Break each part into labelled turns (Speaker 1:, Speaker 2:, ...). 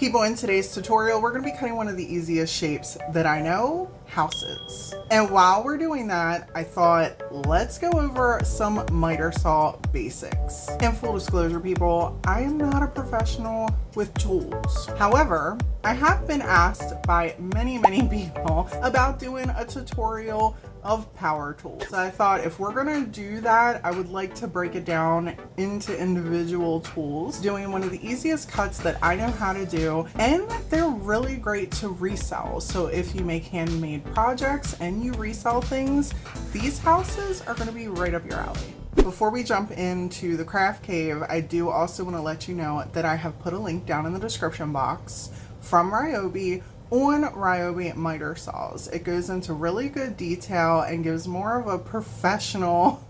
Speaker 1: People, in today's tutorial, we're going to be cutting one of the easiest shapes that I know, houses. And while we're doing that, I thought, let's go over some Mitre Saw basics. And full disclosure, people, I am not a professional with tools. However, I have been asked by many people about doing a tutorial of power tools. So I thought if we're gonna do that, I would like to break it down into individual tools, doing one of the easiest cuts that I know how to do, and they're really great to resell. So if you make handmade projects and you resell things, these houses are gonna be right up your alley. Before we jump into the craft cave, I do also want to let you know that I have put a link down in the description box from Ryobi on Ryobi Mitre Saws. It goes into really good detail and gives more of a professional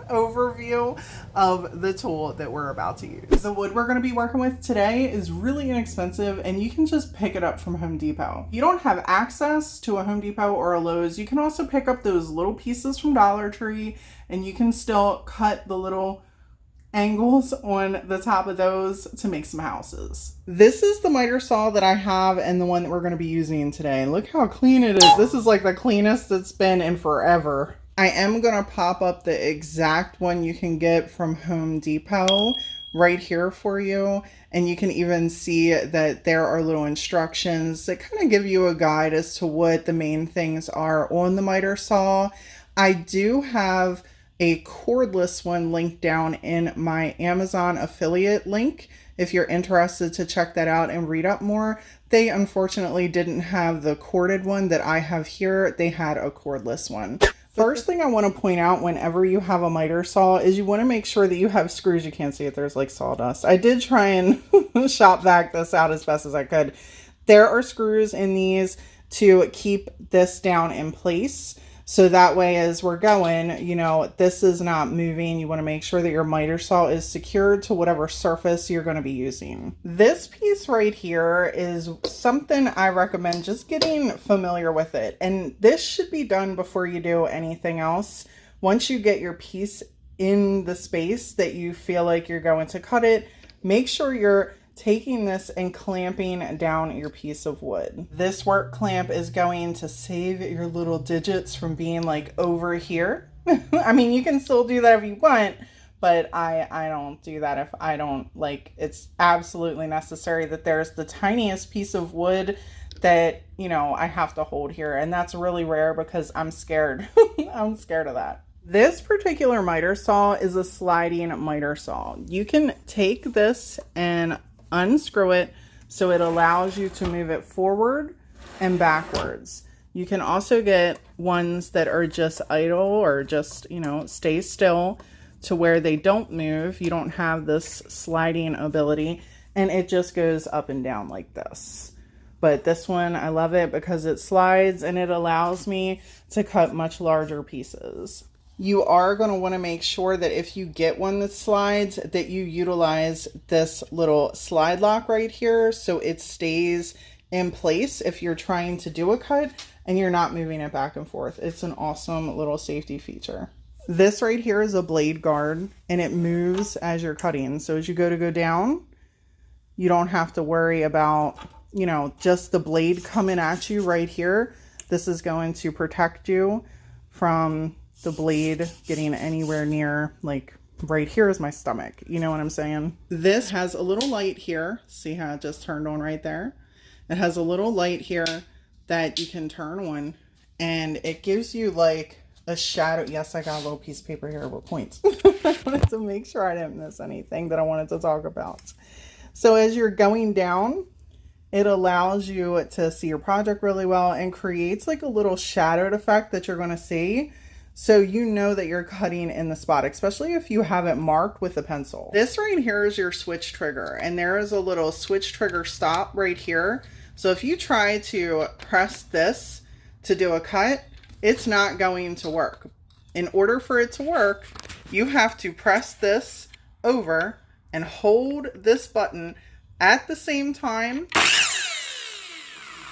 Speaker 1: overview of the tool that we're about to use. The wood we're going to be working with today is really inexpensive and you can just pick it up from Home Depot. If you don't have access to a Home Depot or a Lowe's, you can also pick up those little pieces from Dollar Tree and you can still cut the little angles on the top of those to make some houses. This is the Mitre Saw that I have and the one that we're going to be using today. Look how clean it is. This is like the cleanest it's been in forever. I am going to pop up the exact one you can get from Home Depot right here for you, and you can even see that there are little instructions that kind of give you a guide as to what the main things are on the Mitre Saw. I do have a cordless one linked down in my Amazon affiliate link if you're interested to check that out and read up more. They unfortunately didn't have the corded one that I have here. They had a cordless one. First thing I want to point out whenever you have a Mitre Saw is you want to make sure that you have screws. You can't see it, there's like sawdust. I did try and shop vac this out as best as I could. There are screws in these to keep this down in place. So that way, as we're going, you know, this is not moving. You want to make sure that your Mitre Saw is secured to whatever surface you're going to be using. This piece right here is something I recommend just getting familiar with it. And this should be done before you do anything else. Once you get your piece in the space that you feel like you're going to cut it, make sure you're taking this and clamping down your piece of wood. This work clamp is going to save your little digits from being like over here. I mean, you can still do that if you want, but I don't do that if I don't like. It's absolutely necessary that there's the tiniest piece of wood that, you know, I have to hold here, and that's really rare because I'm scared. I'm scared of that. This particular Mitre Saw is a sliding Mitre Saw. You can take this and unscrew it so it allows you to move it forward and backwards. You can also get ones that are just idle or just, you know, stay still to where they don't move. You don't have this sliding ability and it just goes up and down like this. But this one, I love it because it slides and it allows me to cut much larger pieces. You are going to want to make sure that if you get one that slides, that you utilize this little slide lock right here so it stays in place if you're trying to do a cut and you're not moving it back and forth. It's an awesome little safety feature. This right here is a blade guard and it moves as you're cutting. So as you go down, you don't have to worry about, you know, just the blade coming at you right here. This is going to protect you from the blade getting anywhere near, like right here is my stomach. You know what I'm saying? This has a little light here. See how it just turned on right there? It has a little light here that you can turn on and it gives you like a shadow. Yes, I got a little piece of paper here with points. I wanted to make sure I didn't miss anything that I wanted to talk about. So as you're going down, it allows you to see your project really well and creates like a little shadowed effect that you're going to see. So you know that you're cutting in the spot, especially if you have it marked with a pencil. This right here is your switch trigger, and there is a little switch trigger stop right here. So if you try to press this to do a cut, it's not going to work. In order for it to work, you have to press this over and hold this button at the same time.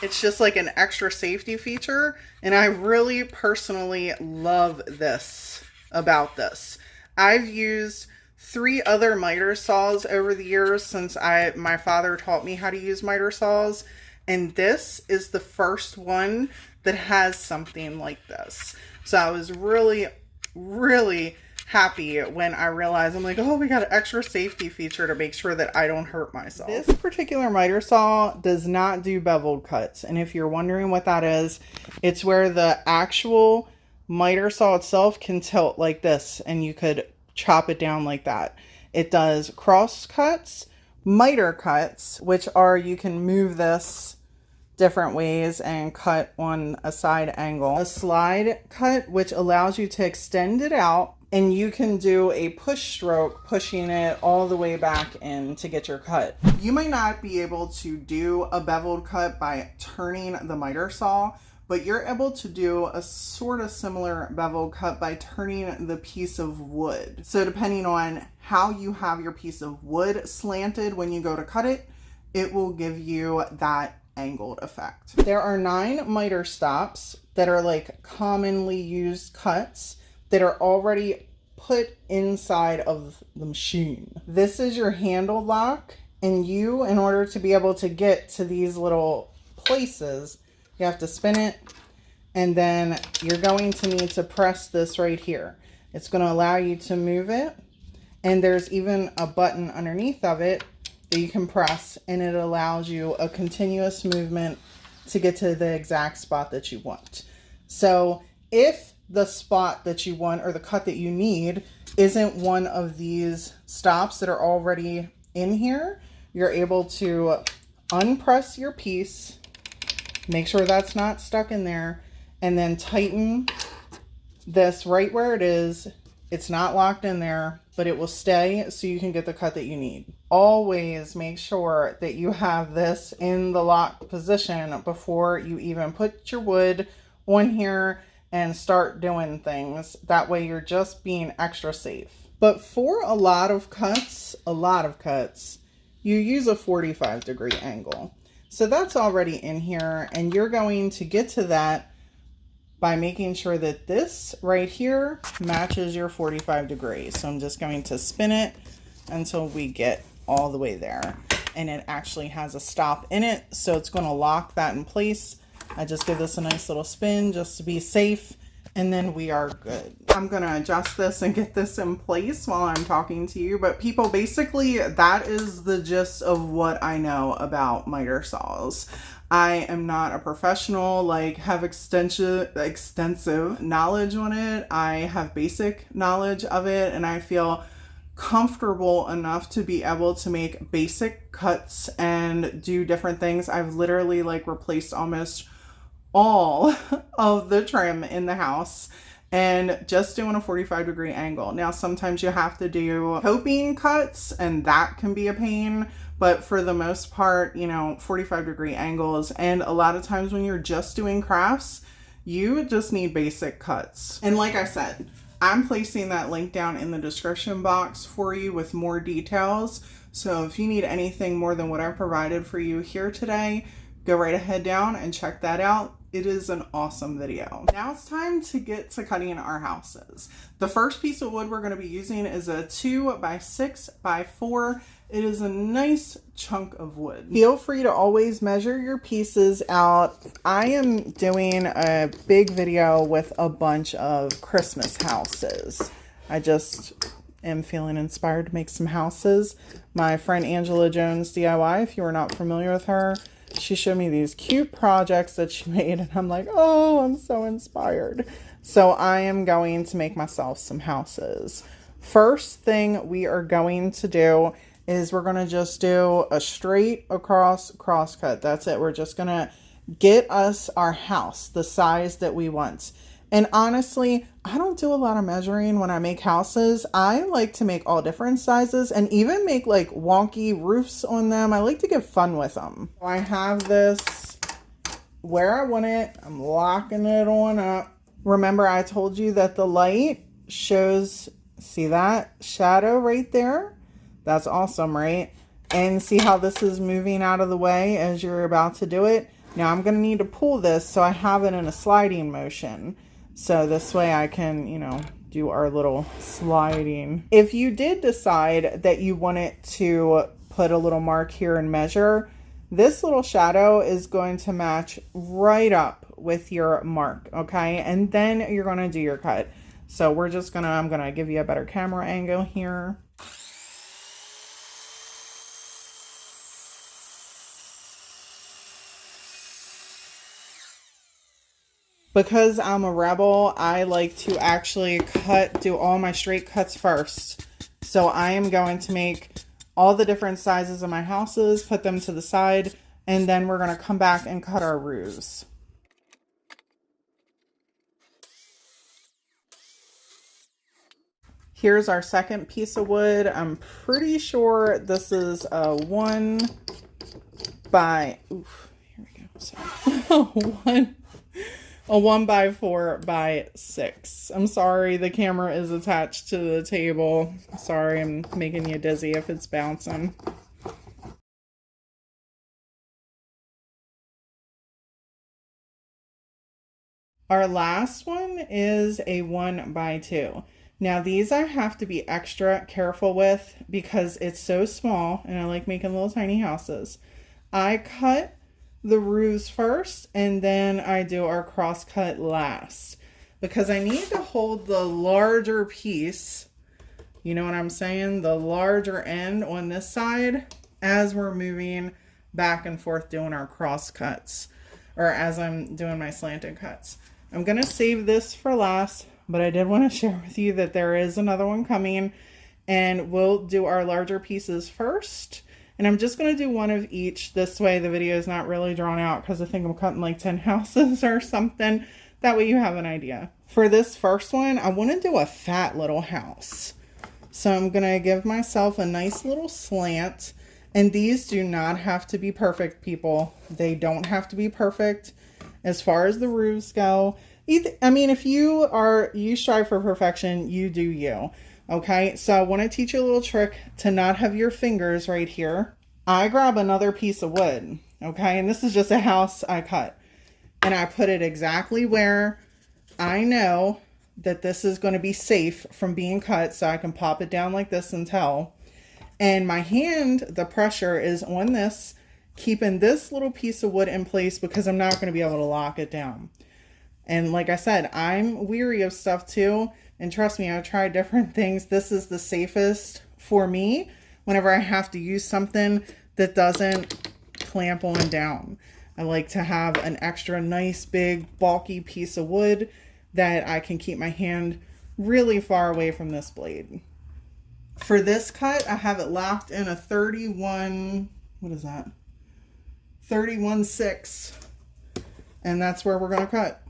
Speaker 1: It's just like an extra safety feature, and I really personally love this about this. I've used 3 other miter saws over the years since my father taught me how to use miter saws, and this is the first one that has something like this. So I was really, really happy when I realized, I'm like, oh, we got an extra safety feature to make sure that I don't hurt myself. This particular miter saw does not do beveled cuts, and if you're wondering what that is, it's where the actual miter saw itself can tilt like this and you could chop it down like that. It does cross cuts, miter cuts, which are, you can move this different ways and cut on a side angle. A slide cut, which allows you to extend it out, and you can do a push stroke, pushing it all the way back in to get your cut. You might not be able to do a beveled cut by turning the miter saw, but you're able to do a sort of similar bevel cut by turning the piece of wood. So depending on how you have your piece of wood slanted when you go to cut it, it will give you that angled effect. There are 9 miter stops that are like commonly used cuts that are already put inside of the machine. This is your handle lock, and you, in order to be able to get to these little places, you have to spin it, and then you're going to need to press this right here. It's going to allow you to move it, and there's even a button underneath of it that you can press, and it allows you a continuous movement to get to the exact spot that you want. So if the spot that you want, or the cut that you need, isn't one of these stops that are already in here, you're able to unpress your piece, make sure that's not stuck in there, and then tighten this right where it is. It's not locked in there, but it will stay so you can get the cut that you need. Always make sure that you have this in the locked position before you even put your wood on here and start doing things. That way you're just being extra safe. But for a lot of cuts, you use a 45-degree angle. So that's already in here, and you're going to get to that by making sure that this right here matches your 45 degrees. So I'm just going to spin it until we get all the way there. And it actually has a stop in it, so it's going to lock that in place. I just give this a nice little spin just to be safe, and then we are good. I'm going to adjust this and get this in place while I'm talking to you. But people, basically, that is the gist of what I know about miter saws. I am not a professional, like have extensive knowledge on it. I have basic knowledge of it, and I feel comfortable enough to be able to make basic cuts and do different things. I've literally like replaced almost all of the trim in the house and just doing a 45-degree angle. Now, sometimes you have to do coping cuts, and that can be a pain, but for the most part, you know, 45-degree angles. And a lot of times when you're just doing crafts, you just need basic cuts. And like I said, I'm placing that link down in the description box for you with more details. So if you need anything more than what I provided for you here today, go right ahead down and check that out. It is an awesome video. Now it's time to get to cutting our houses. The first piece of wood we're going to be using is a 2x6x4. It is a nice chunk of wood. Feel free to always measure your pieces out. I am doing a big video with a bunch of Christmas houses. I just am feeling inspired to make some houses. My friend Angela Jones DIY, if you are not familiar with her, she showed me these cute projects that she made, and I'm like, oh, I'm so inspired. So I am going to make myself some houses. First thing we are going to do is we're going to just do a straight across cross cut. That's it. We're just going to get us our house the size that we want. And honestly, I don't do a lot of measuring when I make houses. I like to make all different sizes and even make like wonky roofs on them. I like to get fun with them. I have this where I want it. I'm locking it on up. Remember, I told you that the light shows, see that shadow right there? That's awesome, right? And see how this is moving out of the way as you're about to do it? Now I'm going to need to pull this so I have it in a sliding motion. So this way I can, you know, do our little sliding. If you did decide that you wanted to put a little mark here and measure, this little shadow is going to match right up with your mark, okay? And then you're gonna do your cut. So we're just gonna, I'm gonna give you a better camera angle here. Because I'm a rebel, I like to actually do all my straight cuts first. So I am going to make all the different sizes of my houses, put them to the side, and then we're gonna come back and cut our roofs. Here's our second piece of wood. I'm pretty sure this is a 1 by, oof, here we go, sorry. A 1 by 4 by 6. I'm sorry, the camera is attached to the table. Sorry, I'm making you dizzy if it's bouncing. Our last one is a 1 by 2. Now these I have to be extra careful with because it's so small and I like making little tiny houses. I cut the roofs first and then I do our cross cut last because I need to hold the larger piece, you know what I'm saying, the larger end on this side as we're moving back and forth doing our cross cuts, or as I'm doing my slanted cuts. I'm gonna save this for last, but I did want to share with you that there is another one coming and we'll do our larger pieces first. And I'm just going to do one of each. This way the video is not really drawn out because I think I'm cutting like 10 houses or something. That way you have an idea. For this first one, I want to do a fat little house. So I'm going to give myself a nice little slant. And these do not have to be perfect, people. They don't have to be perfect as far as the roofs go. I mean, if you strive for perfection, you do you. Okay, so I want to teach you a little trick to not have your fingers right here. I grab another piece of wood, okay, and this is just a house I cut. And I put it exactly where I know that this is going to be safe from being cut, so I can pop it down like this and tell. And my hand, the pressure is on this, keeping this little piece of wood in place because I'm not going to be able to lock it down. And like I said, I'm weary of stuff too. And trust me, I've tried different things. This is the safest for me whenever I have to use something that doesn't clamp on down. I like to have an extra nice, big, bulky piece of wood that I can keep my hand really far away from this blade. For this cut, I have it locked in a 31, what is that? 31/6. And that's where we're going to cut.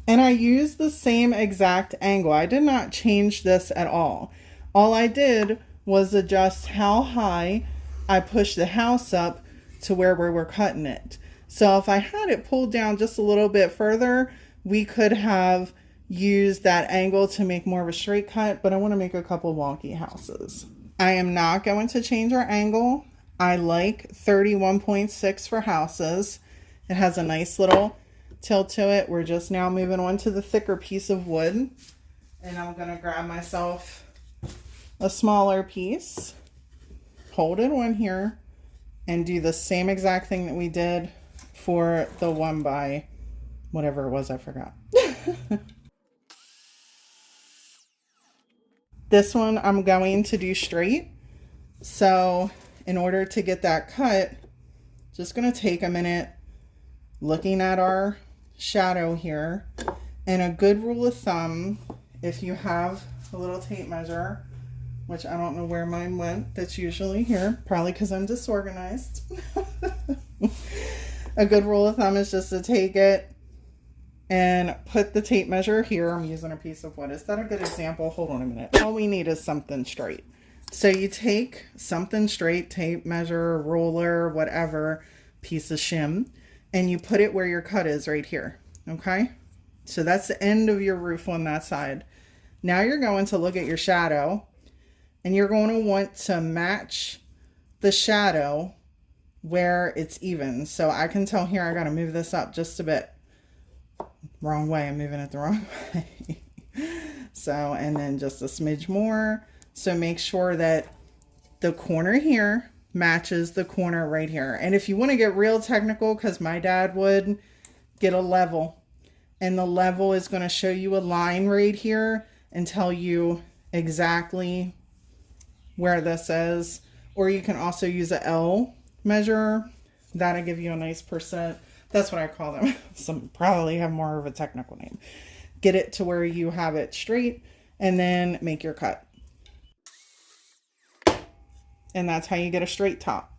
Speaker 1: And I used the same exact angle. I did not change this at all. All I did was adjust how high I pushed the house up to where we were cutting it. So if I had it pulled down just a little bit further, we could have used that angle to make more of a straight cut, but I want to make a couple wonky houses. I am not going to change our angle. I like 31.6 for houses. It has a nice little tilt to it. We're just now moving on to the thicker piece of wood, and I'm going to grab myself a smaller piece, hold it on here, and do the same exact thing that we did for the 1 by whatever it was, I forgot. This one I'm going to do straight. So in order to get that cut, just going to take a minute looking at our shadow here. And a good rule of thumb, if you have a little tape measure, which I don't know where mine went, that's usually here, probably because I'm disorganized. A good rule of thumb is just to take it and put the tape measure here. I'm using a piece of wood. Is that a good example? Hold on a minute. All we need is something straight. So you take something straight, tape measure, ruler, whatever, piece of shim, and you put it where your cut is right here. Okay? So that's the end of your roof on that side. Now you're going to look at your shadow, and you're going to want to match the shadow where it's even. So I can tell here I got to move this up just a bit. Wrong way. I'm moving it the wrong way. So, and then just a smidge more. So make sure that the corner here matches the corner right here. And if you want to get real technical, because my dad would, get a level. And the level is going to show you a line right here and tell you exactly where this is. Or you can also use a L measure. That'll give you a nice percent. That's what I call them. Some probably have more of a technical name. Get it to where you have it straight and then make your cut. And that's how you get a straight top.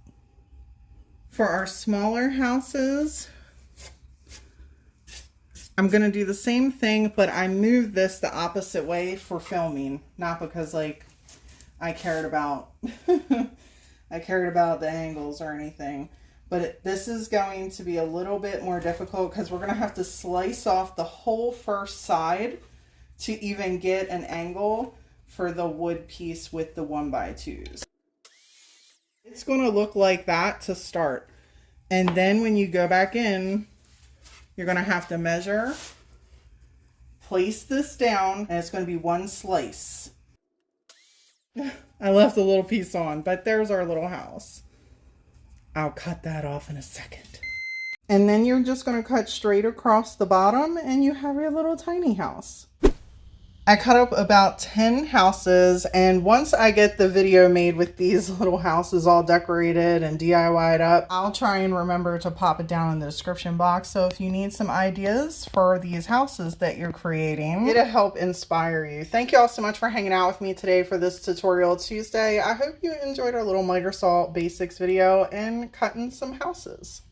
Speaker 1: For our smaller houses, I'm going to do the same thing, but I moved this the opposite way for filming. Not because like I cared about I cared about the angles or anything. But this is going to be a little bit more difficult because we're going to have to slice off the whole first side to even get an angle for the wood piece with the 1x2s. It's going to look like that to start. And then when you go back in, you're going to have to measure, place this down, and it's going to be one slice. I left a little piece on, but there's our little house. I'll cut that off in a second. And then you're just going to cut straight across the bottom and you have your little tiny house. I cut up about 10 houses, and once I get the video made with these little houses all decorated and DIY'd up, I'll try and remember to pop it down in the description box. So if you need some ideas for these houses that you're creating, it'll help inspire you. Thank you all so much for hanging out with me today for this tutorial Tuesday. I hope you enjoyed our little Mitre Saw basics video and cutting some houses.